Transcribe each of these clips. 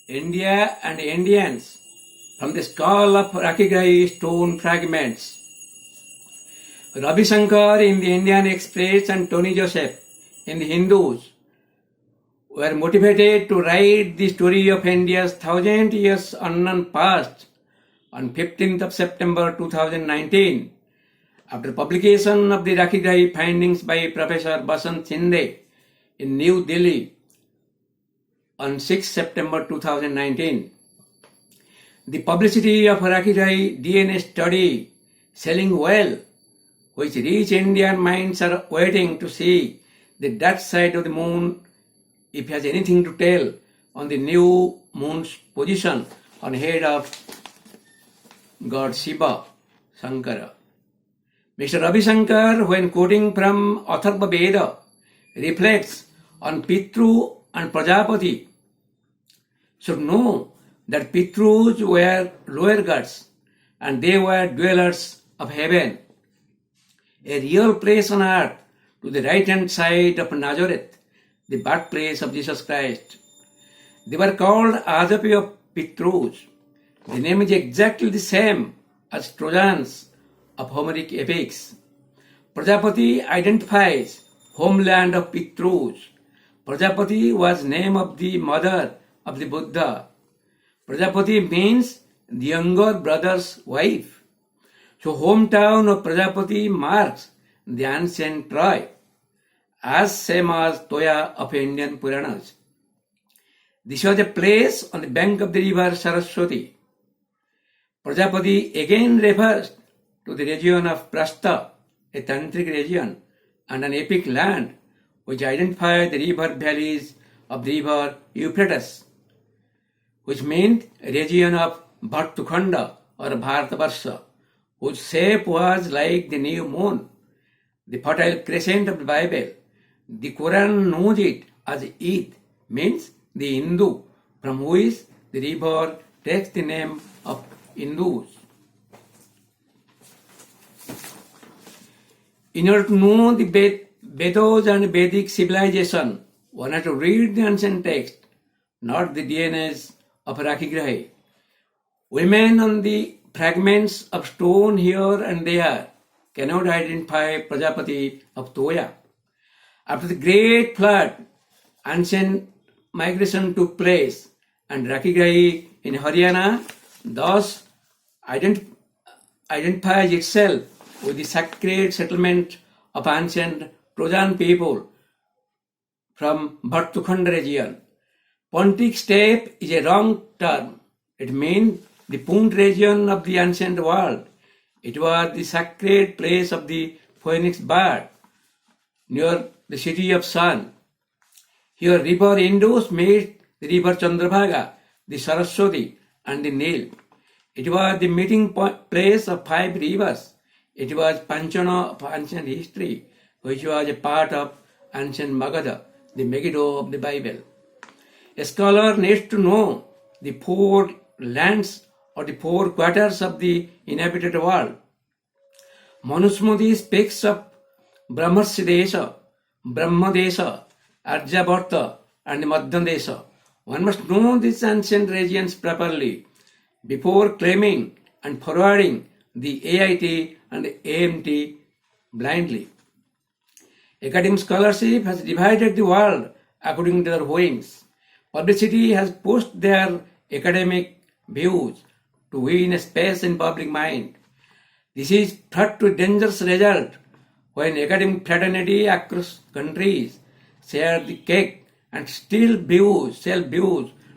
India and Indians from the skull of Rakhigarhi stone fragments. Ravi Shankar in the Indian Express and Tony Joseph in the Hindus were motivated to write the story of India's 1,000 years unknown past on 15th of September 2019 after publication of the Rakhigarhi findings by Professor Vasant Shinde in New Delhi on 6 September 2019. The publicity of Rakhigarhi DNA study selling well, which rich Indian minds are waiting to see the dark side of the moon if it has anything to tell on the new moon's position on head of God Siva Shankar. Mr. Ravi Shankar, when quoting from Atharva Veda, reflects on Pitru and Prajapati, should know that Pitrus were lower gods and they were dwellers of heaven, a real place on earth to the right-hand side of Nazorath, the birthplace of Jesus Christ. They were called Ajapeya Pitrus. The name is exactly the same as Trojans of Homeric epics. Prajapati identifies homeland of Pitrus. Prajapati was name of the mother of the Buddha. Prajapati means the younger brother's wife. So hometown of Prajapati marks the ancient Troy, as same as Toya of Indian puranas. This was a place on the bank of the river Saraswati. Prajapati again refers to the region of Prastha, a tantric region, and an epic land which identifies the river valleys of the river Euphrates, which meant a region of Bhartu-khanda or Bharata-varsha, whose shape was like the new moon, the Fertile Crescent of the Bible. The Quran knows it as Eid, means the Indu, from which the river takes the name of Indus. In order to know the Vedas and Vedic civilization, one has to read the ancient text, not the DNAs of Rakhigarhi. Women on the fragments of stone here and there cannot identify Prajapati of Toya. After the great flood, ancient migration took place, and Rakhigarhi in Haryana thus identifies itself with the sacred settlement of ancient Trojan people from Bhartu-khanda region. Pontic steppe is a wrong term. It means the Punt region of the ancient world. It was the sacred place of the phoenix bird near the city of sun. Here river Indus meets the river Chandrabhaga, the Saraswati and the Nile. It was the meeting place of 5 rivers. It was Panchana of ancient history, which was a part of ancient Magadha, the Megiddo of the Bible. A scholar needs to know the 4 lands or the 4 quarters of the inhabited world. Manusmriti speaks of Brahmarshi Desha, Brahma Desha, Aryavarta and Madhya Desha. One must know these ancient regions properly before claiming and forwarding the AIT and AMT blindly. Academic scholarship has divided the world according to their wings. Publicity has pushed their academic views to win a space in public mind. This is fraught with dangerous result when academic fraternity across countries share the cake and sell views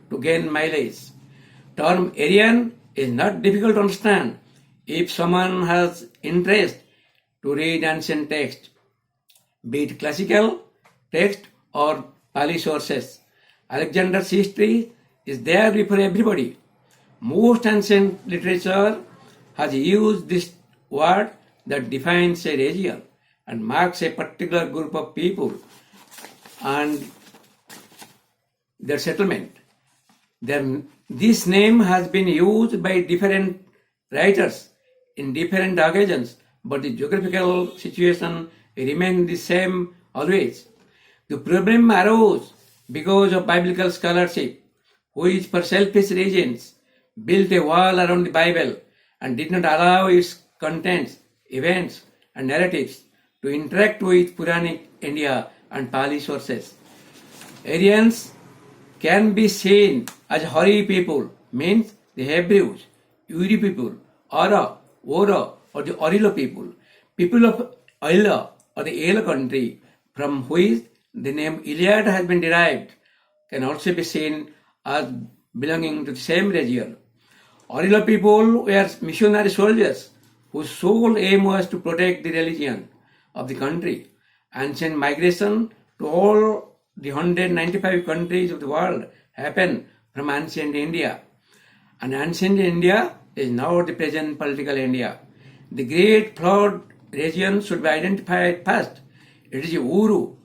to gain mileage. Term Aryan is not difficult to understand if someone has interest to read ancient text, be it classical text or Pali sources. Alexander's history is there before everybody. Most ancient literature has used this word that defines a region and marks a particular group of people and their settlement. This name has been used by different writers in different occasions, but the geographical situation remained the same always. The problem arose because of biblical scholarship, which for selfish reasons built a wall around the Bible and did not allow its contents, events, and narratives to interact with Puranic India and Pali sources. Aryans can be seen as Hori people, means the Hebrews, Uri people, Ora, or the Orilo people. People of Aila or the Aila country from which the name Iliad has been derived can also be seen as belonging to the same region. Orilo people were missionary soldiers whose sole aim was to protect the religion of the country. Ancient migration to all the 195 countries of the world happened from ancient India. And ancient India is now the present political India. The great flawed region should be identified first. It is the Uru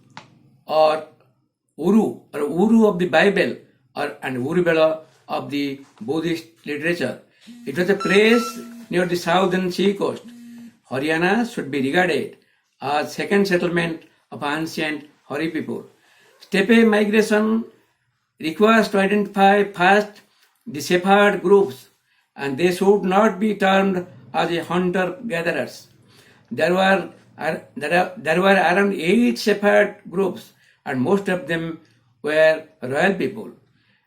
of the Bible and Urubela of the Buddhist literature. It was a place near the southern sea coast. Haryana should be regarded as second settlement of ancient Hori people. Steppe migration requires to identify first the Shepherd groups, and they should not be termed as a hunter-gatherers. There were around 8 Shepherd groups, and most of them were royal people.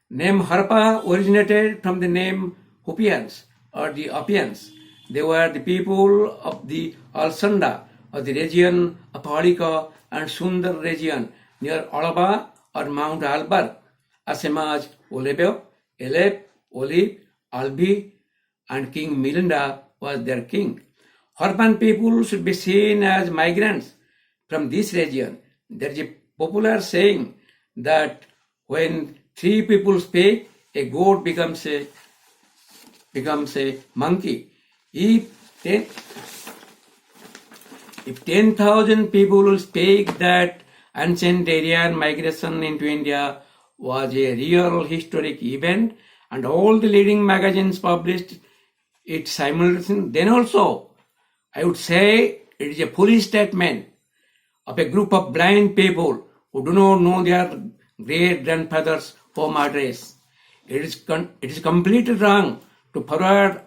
Name Harpa originated from the name Hopians or the Opians. They were the people of the Alsanda or the region of Halika and Sundar region near Alaba or Mount Albar, as same as Olebio, Eleb, Olive, Albi, and King Milinda was their king. Harpan people should be seen as migrants from this region. There is a popular saying that when 3 people speak, a goat becomes a monkey. If 10,000 people will speak that ancient Aryan migration into India was a real historic event and all the leading magazines published it simultaneously, then also I would say it is a foolish statement of a group of blind people who do not know their great-grandfather's home address. It is completely wrong to forward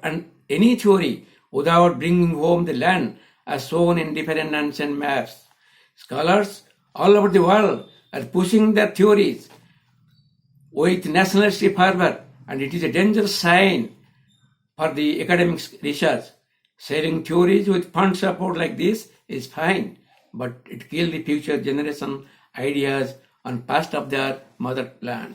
any theory without bringing home the land as shown in different ancient maps. Scholars all over the world are pushing their theories with nationalistic fervor, and it is a dangerous sign for the academic research. Sharing theories with fund support like this is fine, but it kills the future generation ideas on past of their motherland.